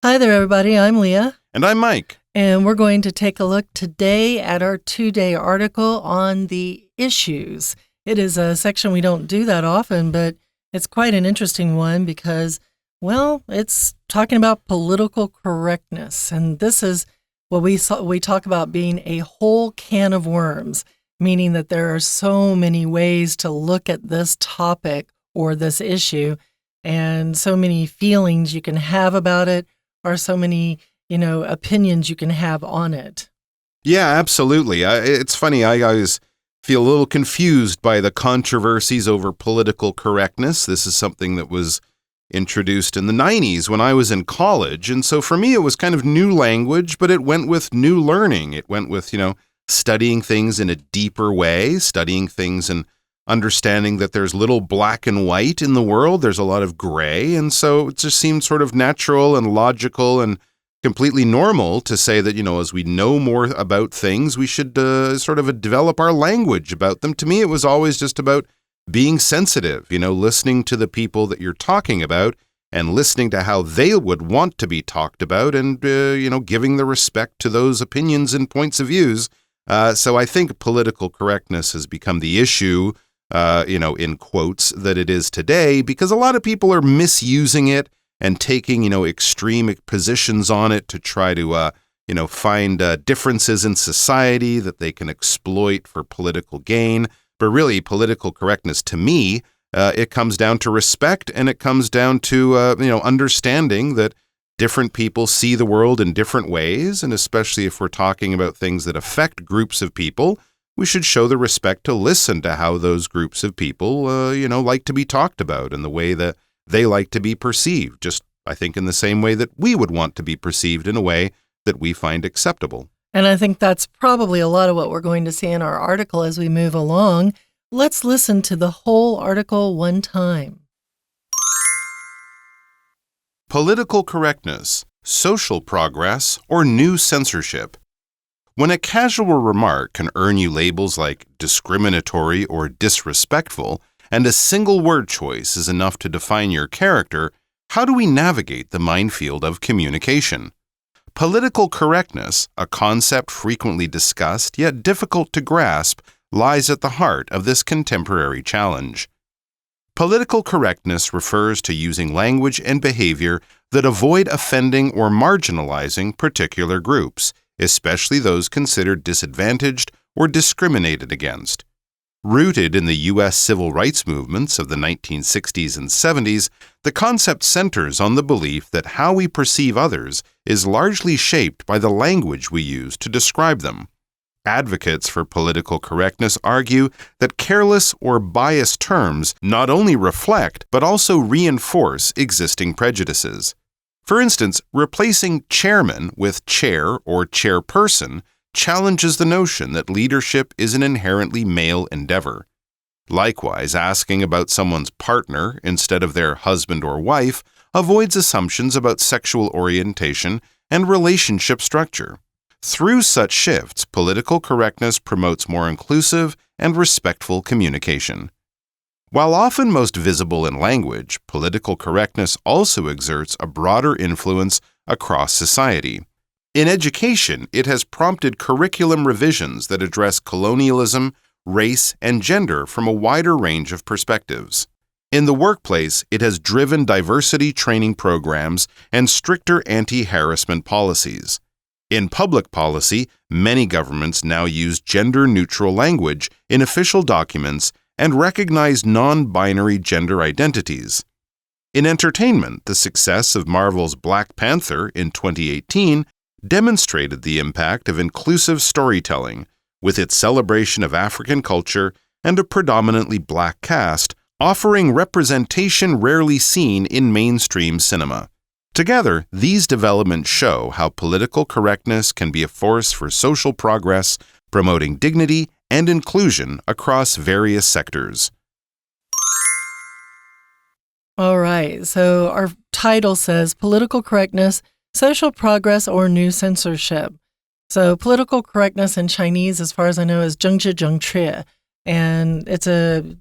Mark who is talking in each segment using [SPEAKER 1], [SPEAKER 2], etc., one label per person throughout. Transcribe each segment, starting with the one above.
[SPEAKER 1] Hi there, everybody. I'm Leah.
[SPEAKER 2] And I'm Mike.
[SPEAKER 1] And we're going to take a look today at our 2-day article on the issues. It is a section we don't do that often, but it's quite an interesting one because, well, it's talking about political correctness. And this is what we talk about being a whole can of worms, meaning that there are so many ways to look at this topic or this issue and so many feelings you can have about it or so many, opinions you can have on it.
[SPEAKER 2] Yeah, absolutely. It's funny. I always feel a little confused by the controversies over political correctness. This is something that was introduced in the 90s when I was in college. And so for me, it was kind of new language, but it went with new learning. It went with, studying things in a deeper way, studying things and understanding that there's little black and white in the world. There's a lot of gray. And so it just seemed sort of natural and logical and completely normal to say that, as we know more about things, we should sort of develop our language about them. To me, it was always just about being sensitive, listening to the people that you're talking about and listening to how they would want to be talked about and, giving the respect to those opinions and points of views. So I think political correctness has become the issue, in quotes, that it is today because a lot of people are misusing it and taking, extreme positions on it to try to, find differences in society that they can exploit for political gain. But really, political correctness, to me, it comes down to respect and it comes down to, understanding that different people see the world in different ways. And especially if we're talking about things that affect groups of people, we should show the respect to listen to how those groups of people, like to be talked about and the way that they like to be perceived, just I think in the same way that we would want to be perceived in a way that we find acceptable.
[SPEAKER 1] And I think that's probably a lot of what we're going to see in our article as we move along. Let's listen to the whole article one time.
[SPEAKER 2] Political correctness, social progress, or new censorship. When a casual remark can earn you labels like discriminatory or disrespectful, and a single word choice is enough to define your character, how do we navigate the minefield of communication? Political correctness, a concept frequently discussed yet difficult to grasp, lies at the heart of this contemporary challenge. Political correctness refers to using language and behavior that avoid offending or marginalizing particular groups, especially those considered disadvantaged or discriminated against. Rooted in the U.S. civil rights movements of the 1960s and 70s, the concept centers on the belief that how we perceive others is largely shaped by the language we use to describe them. Advocates for political correctness argue that careless or biased terms not only reflect but also reinforce existing prejudices. For instance, replacing chairman with chair or chairperson challenges the notion that leadership is an inherently male endeavor. Likewise, asking about someone's partner instead of their husband or wife avoids assumptions about sexual orientation and relationship structure. Through such shifts, political correctness promotes more inclusive and respectful communication. While often most visible in language, political correctness also exerts a broader influence across society. In education, it has prompted curriculum revisions that address colonialism, race, and gender from a wider range of perspectives. In the workplace, it has driven diversity training programs and stricter anti-harassment policies. In public policy, many governments now use gender-neutral language in official documents and recognize non-binary gender identities. In entertainment, the success of Marvel's Black Panther in 2018 demonstrated the impact of inclusive storytelling, with its celebration of African culture and a predominantly black cast, offering representation rarely seen in mainstream cinema. Together, these developments show how political correctness can be a force for social progress, promoting dignity and inclusion across various sectors.
[SPEAKER 1] All right, so our title says Political Correctness, Social Progress, or New Censorship. So political correctness in Chinese, as far as I know, is 政治正确. And it's an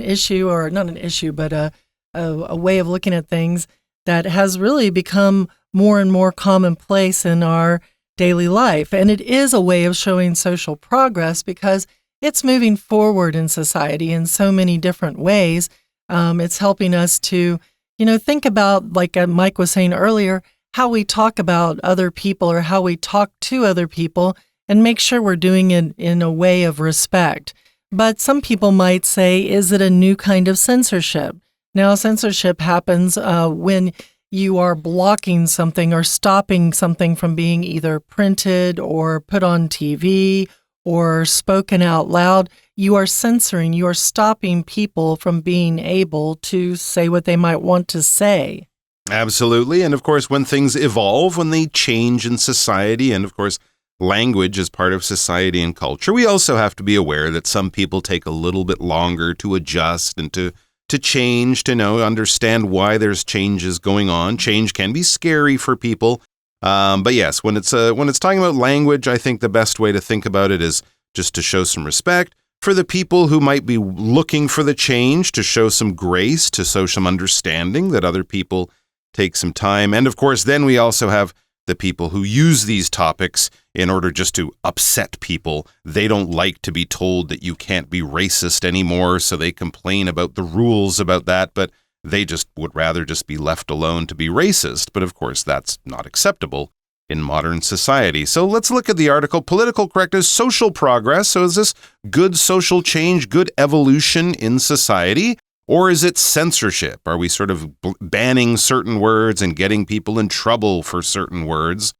[SPEAKER 1] issue, or not an issue, but a way of looking at things that has really become more and more commonplace in our daily life. And it is a way of showing social progress because it's moving forward in society in so many different ways. It's helping us to, think about, like Mike was saying earlier, how we talk about other people or how we talk to other people and make sure we're doing it in a way of respect. But some people might say, is it a new kind of censorship? Now, censorship happens when you are blocking something or stopping something from being either printed or put on TV or spoken out loud. You are censoring, you are stopping people from being able to say what they might want to say.
[SPEAKER 2] Absolutely. And of course, when things evolve, when they change in society, and of course, language is part of society and culture, we also have to be aware that some people take a little bit longer to adjust and to change, to understand why there's changes going on. Change can be scary for people. But yes, when it's talking about language, I think the best way to think about it is just to show some respect for the people who might be looking for the change, to show some grace, to show some understanding that other people take some time. And of course, then we also have the people who use these topics in order just to upset people. They don't like to be told that you can't be racist anymore, so they complain about the rules about that, but they just would rather just be left alone to be racist. But of course, that's not acceptable in modern society. So let's look at the article, Political Correctness, Social Progress. So is this good social change, good evolution in society? Or is it censorship? Are we sort of banning certain words and getting people in trouble for certain words?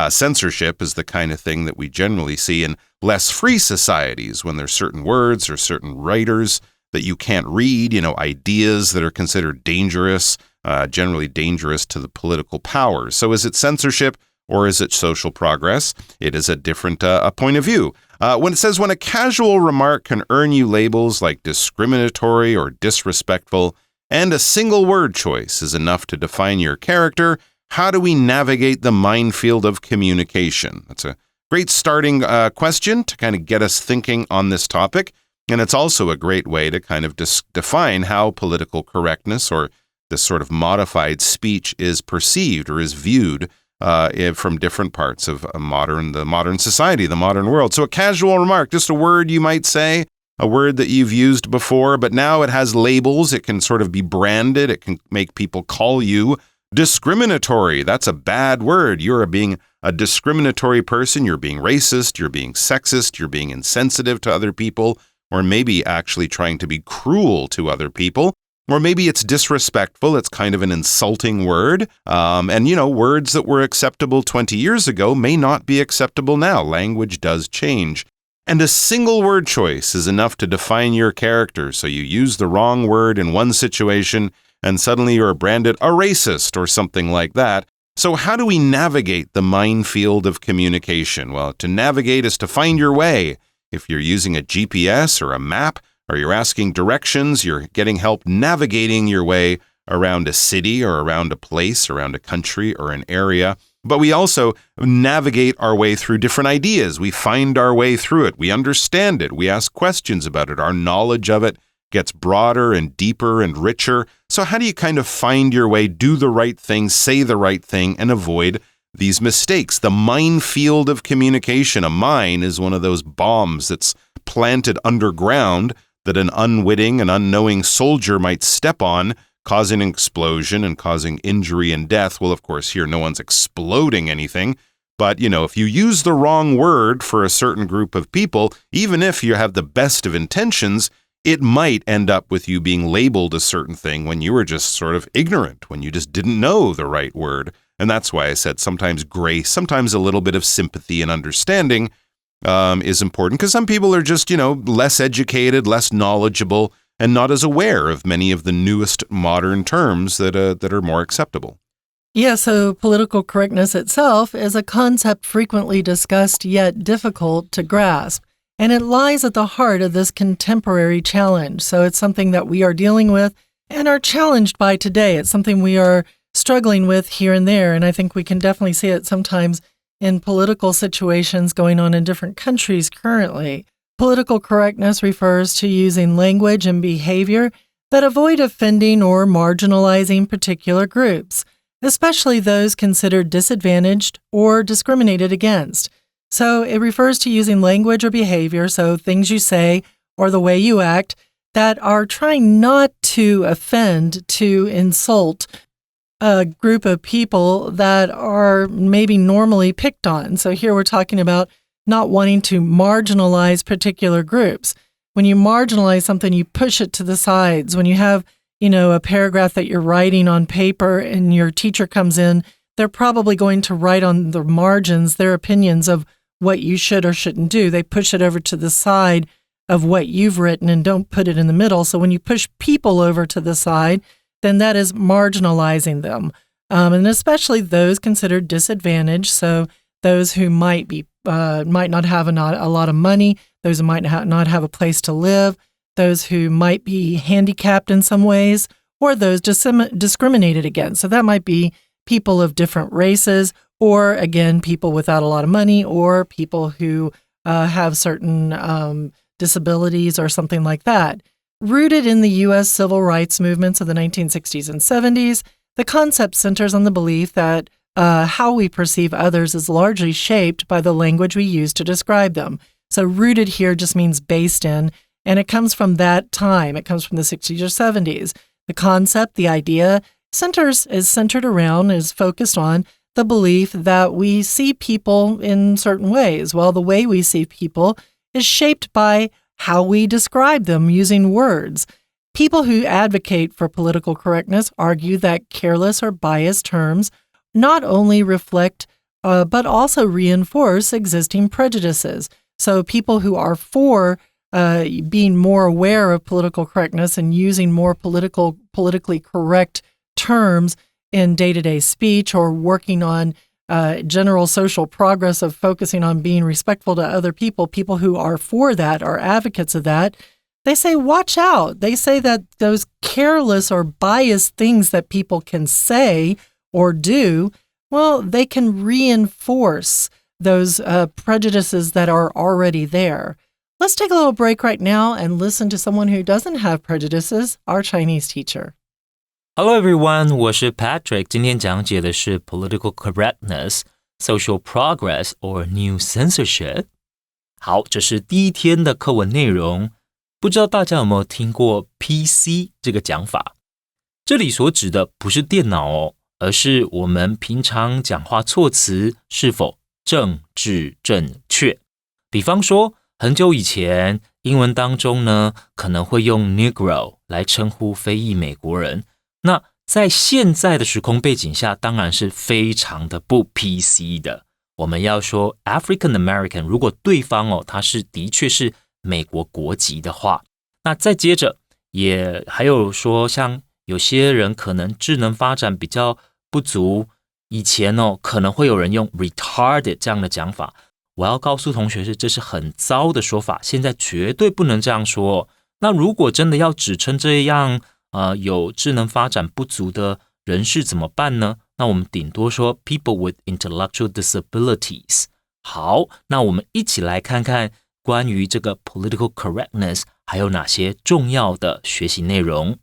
[SPEAKER 2] Censorship is the kind of thing that we generally see in less free societies when there's certain words or certain writers that you can't read, ideas that are considered dangerous, generally dangerous to the political powers. So is it censorship or is it social progress? It is a different point of view. When it says, when a casual remark can earn you labels like discriminatory or disrespectful, and a single word choice is enough to define your character, how do we navigate the minefield of communication? That's a great starting question to kind of get us thinking on this topic. And it's also a great way to kind of define how political correctness or this sort of modified speech is perceived or is viewed from different parts of the modern society, the modern world. So a casual remark, just a word you might say, a word that you've used before, but now it has labels. It can sort of be branded. It can make people call you discriminatory. That's a bad word. You're being a discriminatory person. You're being racist. You're being sexist. You're being insensitive to other people, or maybe actually trying to be cruel to other people. Or maybe it's disrespectful. It's kind of an insulting word. And words that were acceptable 20 years ago may not be acceptable now. Language does change. And a single word choice is enough to define your character. So you use the wrong word in one situation, and suddenly you're branded a racist or something like that. So how do we navigate the minefield of communication? Well, to navigate is to find your way. If you're using a GPS or a map, or you're asking directions, you're getting help navigating your way around a city or around a place, around a country or an area. But we also navigate our way through different ideas. We find our way through it. We understand it. We ask questions about it. Our knowledge of it gets broader and deeper and richer. So how do you kind of find your way, do the right thing, say the right thing, and avoid these mistakes? The minefield of communication. A mine is one of those bombs that's planted underground that an unwitting and unknowing soldier might step on, causing an explosion and causing injury and death. Well, of course, here no one's exploding anything. But, if you use the wrong word for a certain group of people, even if you have the best of intentions, it might end up with you being labeled a certain thing when you were just sort of ignorant, when you just didn't know the right word. And that's why I said sometimes grace, sometimes a little bit of sympathy and understanding is important, because some people are just, less educated, less knowledgeable, and not as aware of many of the newest modern terms that are more acceptable.
[SPEAKER 1] Yeah, so political correctness itself is a concept frequently discussed yet difficult to grasp, and it lies at the heart of this contemporary challenge. So it's something that we are dealing with and are challenged by today. It's something we are struggling with here and there, and I think we can definitely see it sometimes in political situations going on in different countries currently. Political correctness refers to using language and behavior that avoid offending or marginalizing particular groups. especially those considered disadvantaged or discriminated against. So it refers to using language or behavior, so things you say or the way you act, that are trying not to offend, to insult a group of people that are maybe normally picked on. So here we're talking about not wanting to marginalize particular groups. When you marginalize something, you push it to the sides. When you have, a paragraph that you're writing on paper and your teacher comes in, they're probably going to write on the margins their opinions of what you should or shouldn't do. They push it over to the side of what you've written and don't put it in the middle. So when you push people over to the side, then that is marginalizing them. And especially those considered disadvantaged. So those who might not have a lot of money, those who might not have a place to live, those who might be handicapped in some ways, or those discriminated against. So that might be people of different races, or again, people without a lot of money, or people who have certain disabilities or something like that. Rooted in the U.S. civil rights movements of the 1960s and 70s, the concept centers on the belief that how we perceive others is largely shaped by the language we use to describe them. So rooted here just means based in, and it comes from that time. It comes from the 60s or 70s. The concept, the idea, is focused on the belief that we see people in certain ways. Well, the way we see people is shaped by how we describe them using words. People who advocate for political correctness argue that careless or biased terms not only reflect but also reinforce existing prejudices. So people who are for being more aware of political correctness and using more politically correct terms in day-to-day speech, or working on general social progress of focusing on being respectful to other people, people who are for that, are advocates of that, they say, watch out. They say that those careless or biased things that people can say or do, well, they can reinforce those prejudices that are already there. Let's take a little break right now and listen to someone who doesn't have prejudices, our Chinese teacher.
[SPEAKER 3] Hello everyone, 我是 Patrick. 今天讲解的是 Political Correctness, Social Progress or New Censorship. 好，这是第一天的课文内容。不知道大家有没有听过 PC 这个讲法？这里所指的不是电脑哦，而是我们平常讲话措辞是否政治正确。比方说，很久以前，英文当中呢，可能会用 Negro 来称呼非裔美国人。那在现在的时空背景下，当然是非常的不 PC 的。我们要说 African American， 如果对方他的确是美国国籍的话，那再接着也还有说，像有些人可能智能发展比较不足，以前可能会有人用 retarded 这样的讲法。我要告诉同学这是很糟的说法，现在绝对不能这样说。那如果真的要指称这样有智能发展不足的人士怎么办呢？那我们顶多说 people with intellectual disabilities。 好，那我们一起来看看关于这个 political correctness 还有哪些重要的学习内容。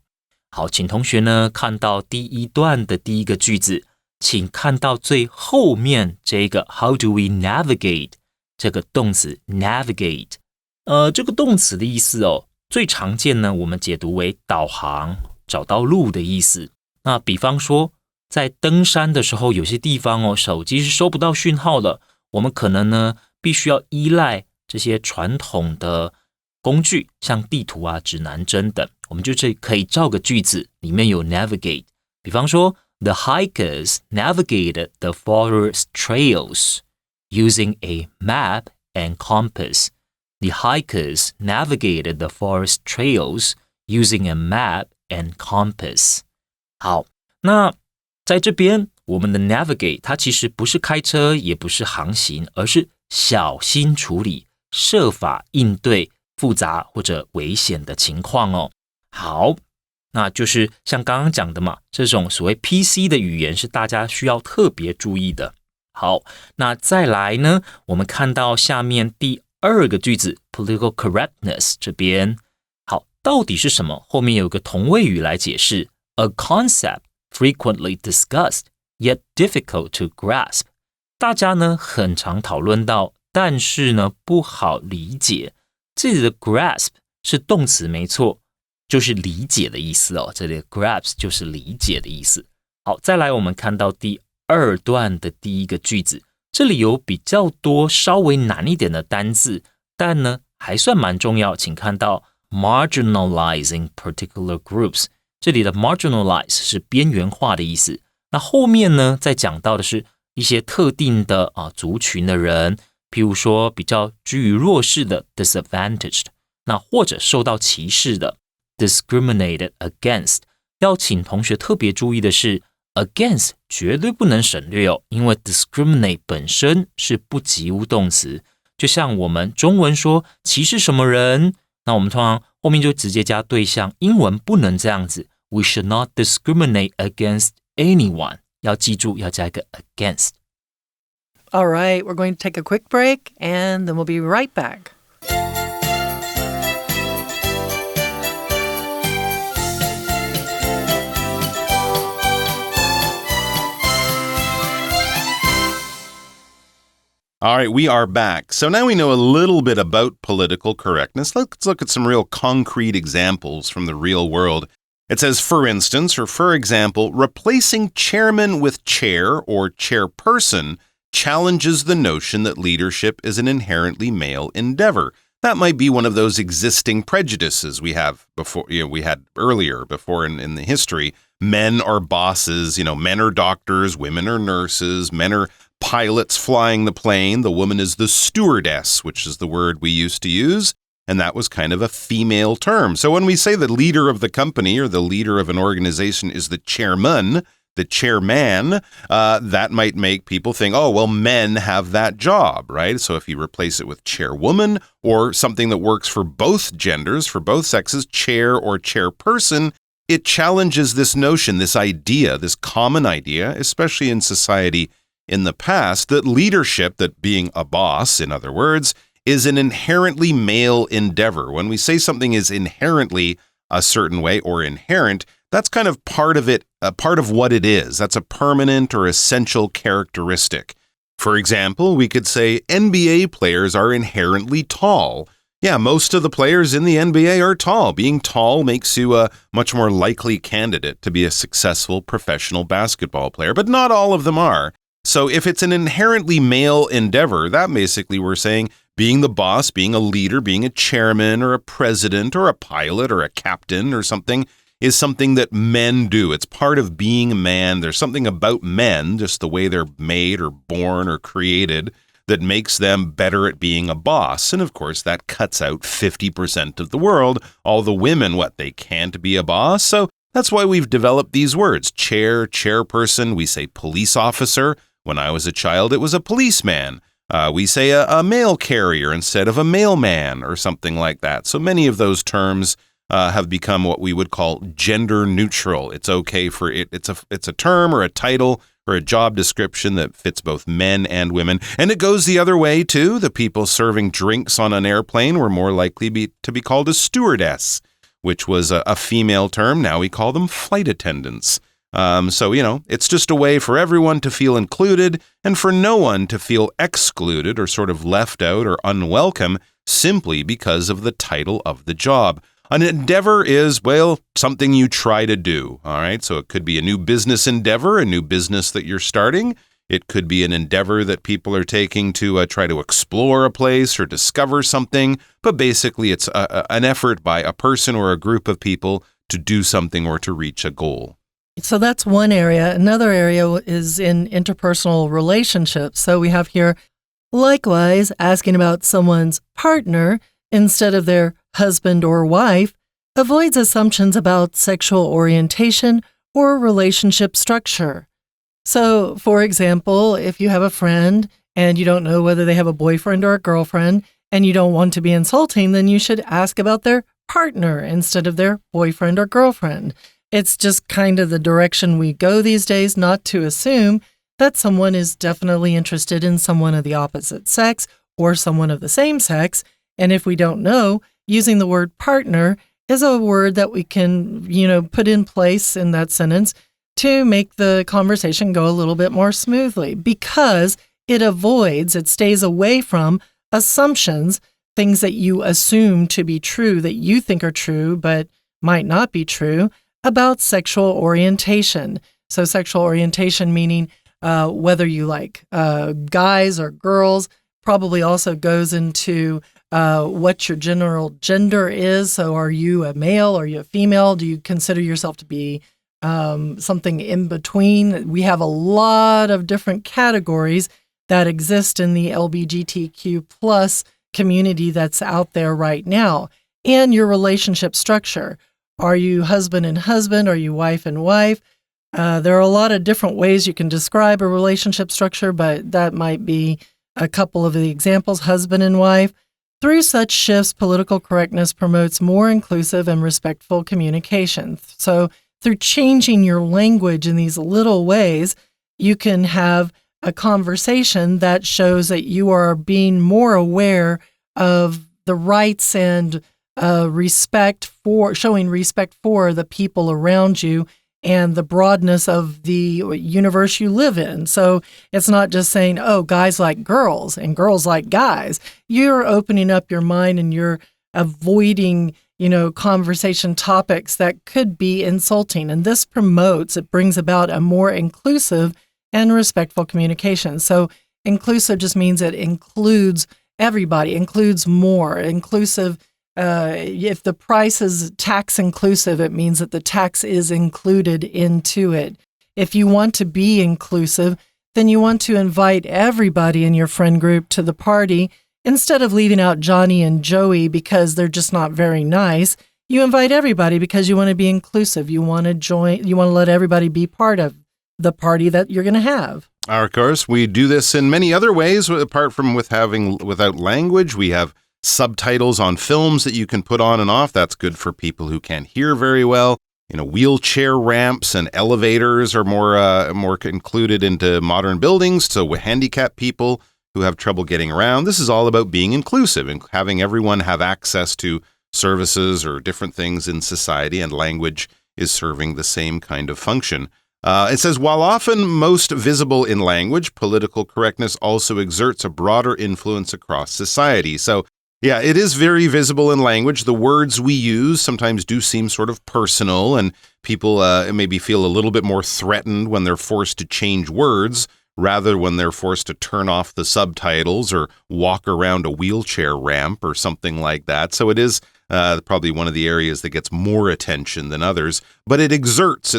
[SPEAKER 3] 好，请同学呢看到第一段的第一个句子，请看到最后面这个 how do we navigate 这个动词 navigate。这个动词的意思最常见呢，我们解读为导航、找到路的意思。那比方说，在登山的时候，有些地方手机是收不到讯号的，我们可能呢必须要依赖这些传统的工具，像地图啊、指南针等。我们就可以造个句子，里面有 navigate。比方说 ，The hikers navigated the forest trails using a map and compass.The hikers navigated the forest trails using a map and compass. 好，那在这边我们的 navigate 它其实不是开车，也不是航行，而是小心处理，设法应对复杂或者危险的情况好，那就是像刚刚讲的嘛，这种所谓 PC 的语言是大家需要特别注意的。好，那再来呢，我们看到下面第二个句子 political correctness 这边，好，到底是什么？后面有个同位语来解释 a concept frequently discussed yet difficult to grasp。大家呢很常讨论到，但是呢不好理解。这里的 grasp 是动词没错，就是理解的意思哦。这里的 grasp 就是理解的意思。好，再来我们看到第二段的第一个句子，这里有比较多稍微难一点的单字，但呢还算蛮重要。请看到 marginalizing particular groups， 这里的 marginalize 是边缘化的意思。那后面呢再讲到的是一些特定的族群的人，譬如说比较居于弱势的 disadvantaged， 那或者受到歧视的 discriminated against。 要请同学特别注意的是 against 绝对不能省略哦，因为 discriminate 本身是不及物动词，就像我们中文说歧视什么人，那我们通常后面就直接加对象，英文不能这样子， we should not discriminate against anyone， 要记住要加一个 against。
[SPEAKER 1] All right, we're going to take a quick break and then we'll be right back.
[SPEAKER 2] All right, we are back. So now we know a little bit about political correctness. Let's look at some real concrete examples from the real world. It says, for instance, or for example, replacing chairman with chair or chairperson challenges the notion that leadership is an inherently male endeavor. That might be one of those existing prejudices we have before, we had earlier before in the history. Men are bosses, men are doctors, women are nurses, men are pilots flying the plane. The woman is the stewardess, which is the word we used to use. And that was kind of a female term. So when we say the leader of the company or the leader of an organization is the chairman, the chairman, that might make people think, oh, well, men have that job, right? So if you replace it with chairwoman or something that works for both genders, for both sexes, chair or chairperson, it challenges this notion, this idea, this common idea, especially in society in the past, that leadership, that being a boss, in other words, is an inherently male endeavor. When we say something is inherently a certain way or inherent, that's kind of part of it, part of what it is. That's a permanent or essential characteristic. For example, we could say NBA players are inherently tall. Yeah, most of the players in the NBA are tall. Being tall makes you a much more likely candidate to be a successful professional basketball player, but not all of them are. So if it's an inherently male endeavor, that basically we're saying being the boss, being a leader, being a chairman or a president or a pilot or a captain or something is something that men do. It's part of being a man. There's something about men, just the way they're made or born or created, that makes them better at being a boss. And of course, that cuts out 50% of the world. All the women, they can't be a boss. So that's why we've developed these words. Chair, chairperson. We say police officer. When I was a child, it was a policeman. We say a mail carrier instead of a mailman or something like that. So many of those terms have become what we would call gender neutral. It's okay for it. It's a term or a title or a job description that fits both men and women. And it goes the other way too. The people serving drinks on an airplane were more likely to be called a stewardess, which was a female term. Now we call them flight attendants. So, it's just a way for everyone to feel included and for no one to feel excluded or sort of left out or unwelcome simply because of the title of the job. An endeavor is, something you try to do, all right? So it could be a new business endeavor, a new business that you're starting. It could be an endeavor that people are taking to try to explore a place or discover something. But basically, it's an effort by a person or a group of people to do something or to reach a goal.
[SPEAKER 1] So that's one area. Another area is in interpersonal relationships. So we have here, likewise, asking about someone's partner instead of their husband or wife avoids assumptions about sexual orientation or relationship structure. So, for example, if you have a friend and you don't know whether they have a boyfriend or a girlfriend and you don't want to be insulting, then you should ask about their partner instead of their boyfriend or girlfriend. It's just kind of the direction we go these days, not to assume that someone is definitely interested in someone of the opposite sex or someone of the same sex. And if we don't know, using the word partner is a word that we can, put in place in that sentence to make the conversation go a little bit more smoothly because it stays away from assumptions, things that you assume to be true, that you think are true, but might not be true, about sexual orientation. So sexual orientation meaning whether you like guys or girls, probably also goes into what your general gender is. So are you a male? Are you a female? Do you consider yourself to be something in between? We have a lot of different categories that exist in the LGBTQ plus community that's out there right now. And your relationship structure. Are you husband and husband? Are you wife and wife? There are a lot of different ways you can describe a relationship structure, but that might be a couple of the examples, husband and wife. Through such shifts, political correctness promotes more inclusive and respectful communication. So through changing your language in these little ways, you can have a conversation that shows that you are being more aware of the rights and showing respect for the people around you and the broadness of the universe you live in. So it's not just saying, oh, guys like girls and girls like guys. You're opening up your mind and you're avoiding, conversation topics that could be insulting. And this brings about a more inclusive and respectful communication. So inclusive just means it includes everybody, includes more. Inclusive, if the price is tax inclusive, it means that the tax is included into it. If you want to be inclusive, then you want to invite everybody in your friend group to the party. Instead of leaving out Johnny and Joey because they're just not very nice, you invite everybody because you want to be inclusive. You want to join, you want to let everybody be part of the party that you're going to have.
[SPEAKER 2] Of course, we do this in many other ways, apart from without language. We have subtitles on films that you can put on and off. That's good for people who can't hear very well. Wheelchair ramps and elevators are more included into modern buildings. So handicapped people who have trouble getting around. This is all about being inclusive and having everyone have access to services or different things in society, and language is serving the same kind of function. It says, while often most visible in language, political correctness also exerts a broader influence across society. So, yeah, it is very visible in language. The words we use sometimes do seem sort of personal, and people maybe feel a little bit more threatened when they're forced to change words rather when they're forced to turn off the subtitles or walk around a wheelchair ramp or something like that. So it is probably one of the areas that gets more attention than others, but it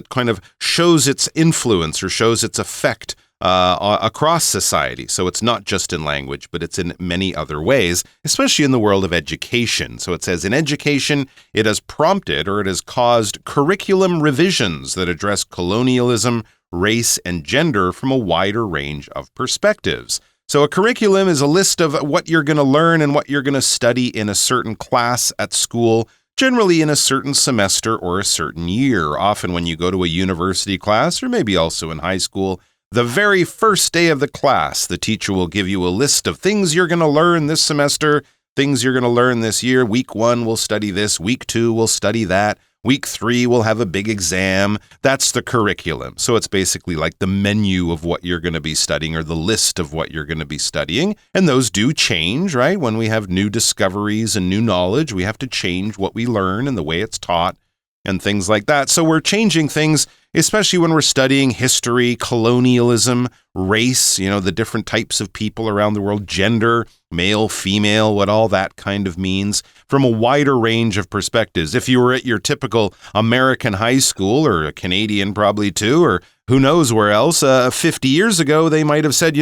[SPEAKER 2] kind of shows its influence or shows its effect across society. So it's not just in language, but it's in many other ways, especially in the world of education. So it says, in education, it has prompted or it has caused curriculum revisions that address colonialism, race, and gender from a wider range of perspectives. So a curriculum is a list of what you're going to learn and what you're going to study in a certain class at school, generally in a certain semester or a certain year. Often when you go to a university class, or maybe also in high school, the very first day of the class, the teacher will give you a list of things you're going to learn this semester, things you're going to learn this year. Week 1, we'll study this. Week 2, we'll study that. Week 3, we'll have a big exam. That's the curriculum. So it's basically like the menu of what you're going to be studying, or the list of what you're going to be studying. And those do change, right? When we have new discoveries and new knowledge, we have to change what we learn and the way it's taught and things like that. So we're changing things, especially when we're studying history, colonialism, race, the different types of people around the world, gender, male, female, what all that kind of means, from a wider range of perspectives. If you were at your typical American high school, or a Canadian probably too, or who knows where else, 50 years ago, they might have said,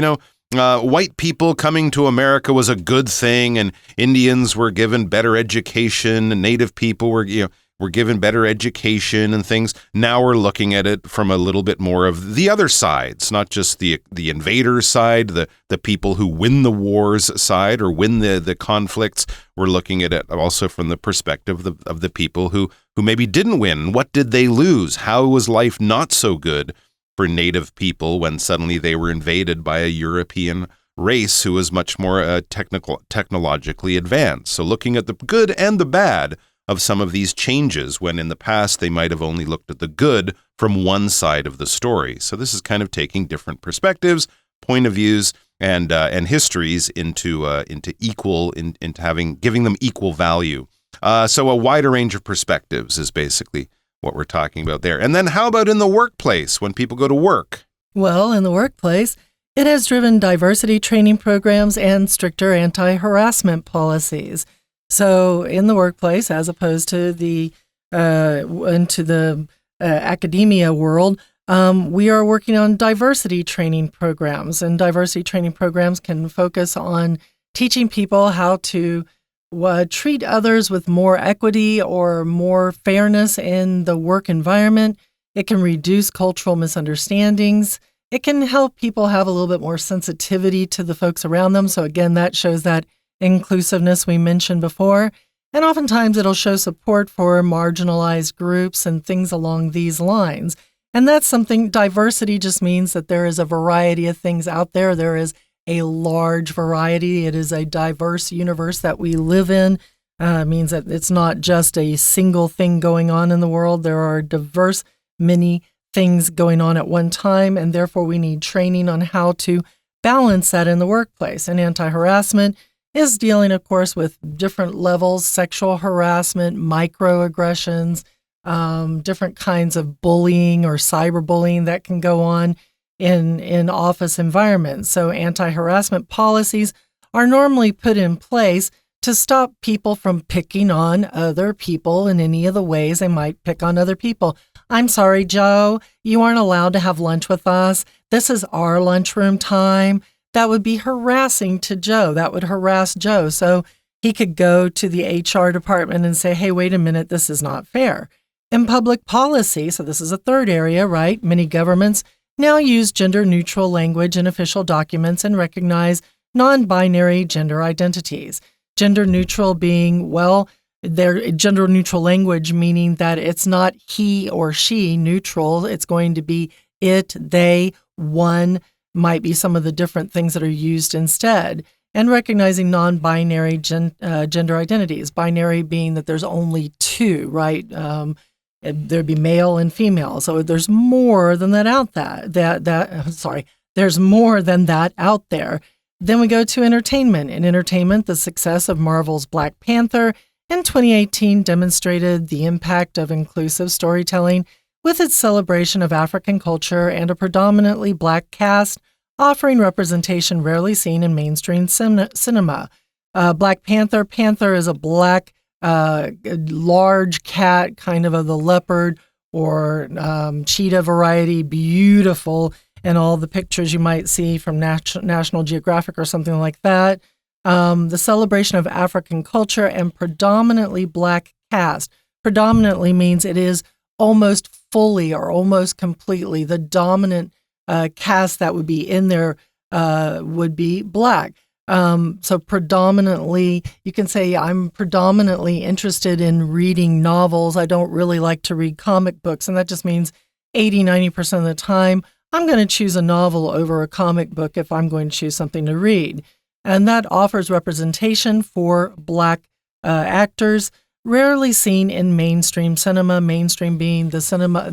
[SPEAKER 2] white people coming to America was a good thing, and Indians were given better education, and Native people were given better education and things. Now we're looking at it from a little bit more of the other sides, not just the invaders side, the people who win the wars side or win the conflicts. We're looking at it also from the perspective of the people who maybe didn't win. What did they lose? How was life not so good for Native people when suddenly they were invaded by a European race who was much more technologically advanced? So looking at the good and the bad of some of these changes when in the past they might have only looked at the good from one side of the story. So this is kind of taking different perspectives, point of views, and histories into giving them equal value. So a wider range of perspectives is basically what we're talking about there. And then how about in the workplace when people go to work?
[SPEAKER 1] Well, in the workplace, it has driven diversity training programs and stricter anti-harassment policies. So in the workplace, as opposed to the academia world, we are working on diversity training programs. And diversity training programs can focus on teaching people how to treat others with more equity or more fairness in the work environment. It can reduce cultural misunderstandings. It can help people have a little bit more sensitivity to the folks around them. So again, that shows that inclusiveness we mentioned before. And oftentimes it'll show support for marginalized groups and things along these lines. And that's something, diversity just means that there is a variety of things out there. There is a large variety. It is a diverse universe that we live in. Means that it's not just a single thing going on in the world. There are diverse, many things going on at one time, and therefore we need training on how to balance that in the workplace. And anti-harassment is dealing, of course, with different levels, sexual harassment, microaggressions, different kinds of bullying or cyberbullying that can go on in office environments. So anti-harassment policies are normally put in place to stop people from picking on other people in any of the ways they might pick on other people. I'm sorry, Joe, you aren't allowed to have lunch with us. This is our lunchroom time. That would be harassing to Joe. That would harass Joe. So he could go to the HR department and say, hey, wait a minute, this is not fair. In public policy, so this is a third area, right? Many governments now use gender-neutral language in official documents and recognize non-binary gender identities. Gender-neutral being, well, their gender-neutral language meaning that it's not he or she neutral. It's going to be it, they, one, might be some of the different things that are used instead. And recognizing non-binary gender identities. Binary being that there's only two, right? There'd be male and female. So there's more than that out there's more than that out there. Then we go to entertainment. In entertainment, the success of Marvel's Black Panther in 2018 demonstrated the impact of inclusive storytelling with its celebration of African culture and a predominantly Black cast, offering representation rarely seen in mainstream cinema. Black Panther. Panther is a black, large cat, kind of the leopard or cheetah variety, beautiful in all the pictures you might see from National Geographic or something like that. The celebration of African culture and predominantly Black cast. Predominantly means it is almost fully or almost completely the dominant cast that would be in there would be Black. So predominantly, you can say I'm predominantly interested in reading novels. I don't really like to read comic books. And that just means 80-90% of the time, I'm going to choose a novel over a comic book if I'm going to choose something to read. And that offers representation for Black actors, rarely seen in mainstream cinema, mainstream being the cinema,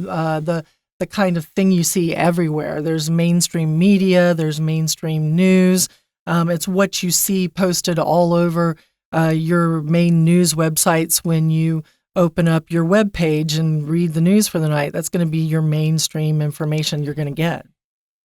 [SPEAKER 1] the kind of thing you see everywhere. There's mainstream media, there's mainstream news. It's what you see posted all over your main news websites when you open up your web page and read the news for the night. That's going to be your mainstream information you're going to get.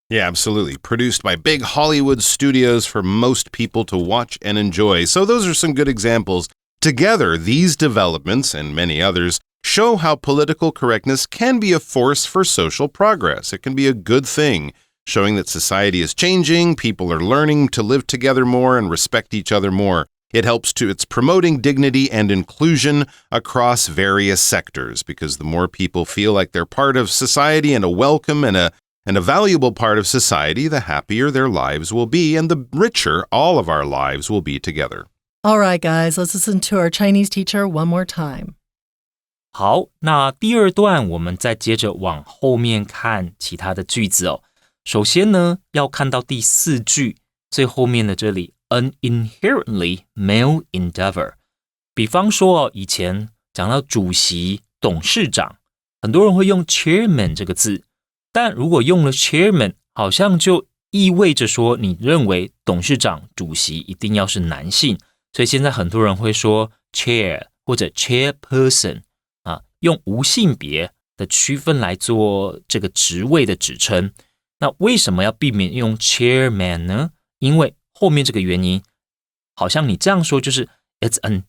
[SPEAKER 2] Yeah, absolutely. Produced by big Hollywood studios for most people to watch and enjoy. So those are some good examples. Together, these developments and many others show how political correctness can be a force for social progress. It can be a good thing, showing that society is changing, people are learning to live together more and respect each other more. It's promoting dignity and inclusion across various sectors, because the more people feel like they're part of society and a welcome and a valuable part of society, the happier their lives will be and the richer all of our lives will be together.
[SPEAKER 1] All right, guys, let's listen to our Chinese teacher one more time.
[SPEAKER 3] 好，那第二段我们再接着往后面看其他的句子哦。首先呢，要看到第四句最后面的这里 an inherently male endeavor。比方说以前讲到主席、董事长，很多人会用 chairman 这个字，但如果用了 chairman， 好像就意味着说你认为董事长、主席一定要是男性，所以现在很多人会说 chair 或者 chairperson 用无性别的区分来做这个职位的指称。那为什么要避免用 chairman 呢？因为后面这个原因，好像你这样说就是 it's an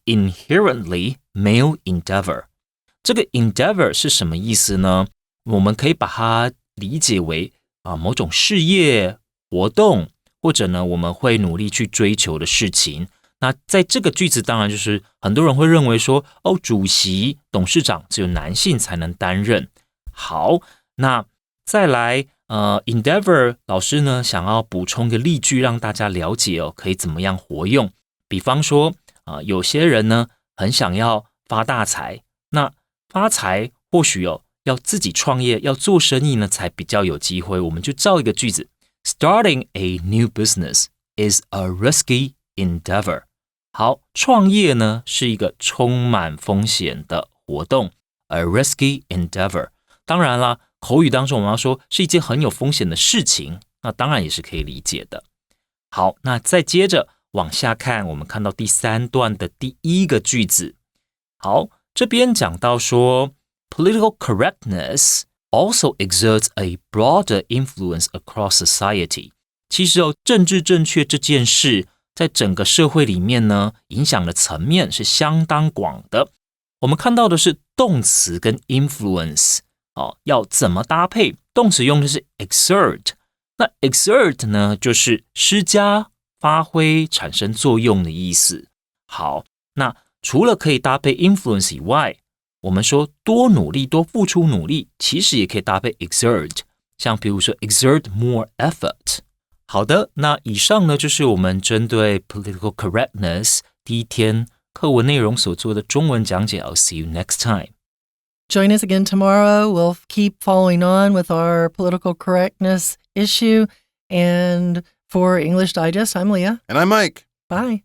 [SPEAKER 3] inherently male endeavor。 这个 endeavor 是什么意思呢？我们可以把它理解为某种事业活动，或者呢我们会努力去追求的事情。那在这个句子当然就是很多人会认为说主席、董事长只有男性才能担任。好，那再来endeavor 老师呢想要补充个例句让大家了解可以怎么样活用。比方说有些人呢很想要发大财，那发财或许要自己创业，要做生意呢才比较有机会。我们就造一个句子 Starting a new business is a risky endeavor。 好，创业呢是一个充满风险的活动 A risky endeavor。 当然啦，口语当中我们要说是一件很有风险的事情，那当然也是可以理解的。好，那再接着往下看，我们看到第3段的第1个句子。好，这边讲到说 Political correctness also exerts a broader influence across society。 其实政治正确这件事在整个社会里面呢，影响的层面是相当广的。我们看到的是动词跟 influence要怎么搭配？动词用的是 exert， 那 exert 呢就是施加、发挥、产生作用的意思。好，那除了可以搭配 influence 以外，我们说多努力、多付出努力，其实也可以搭配 exert， 像比如说 exert more effort。 好的，那以上呢就是我们针对 political correctness 第1天课文内容所做的中文讲解。 I'll see you next time.
[SPEAKER 1] Join us again tomorrow. We'll keep following on with our political correctness issue. And for English Digest, I'm Leah.
[SPEAKER 2] And I'm Mike.
[SPEAKER 1] Bye.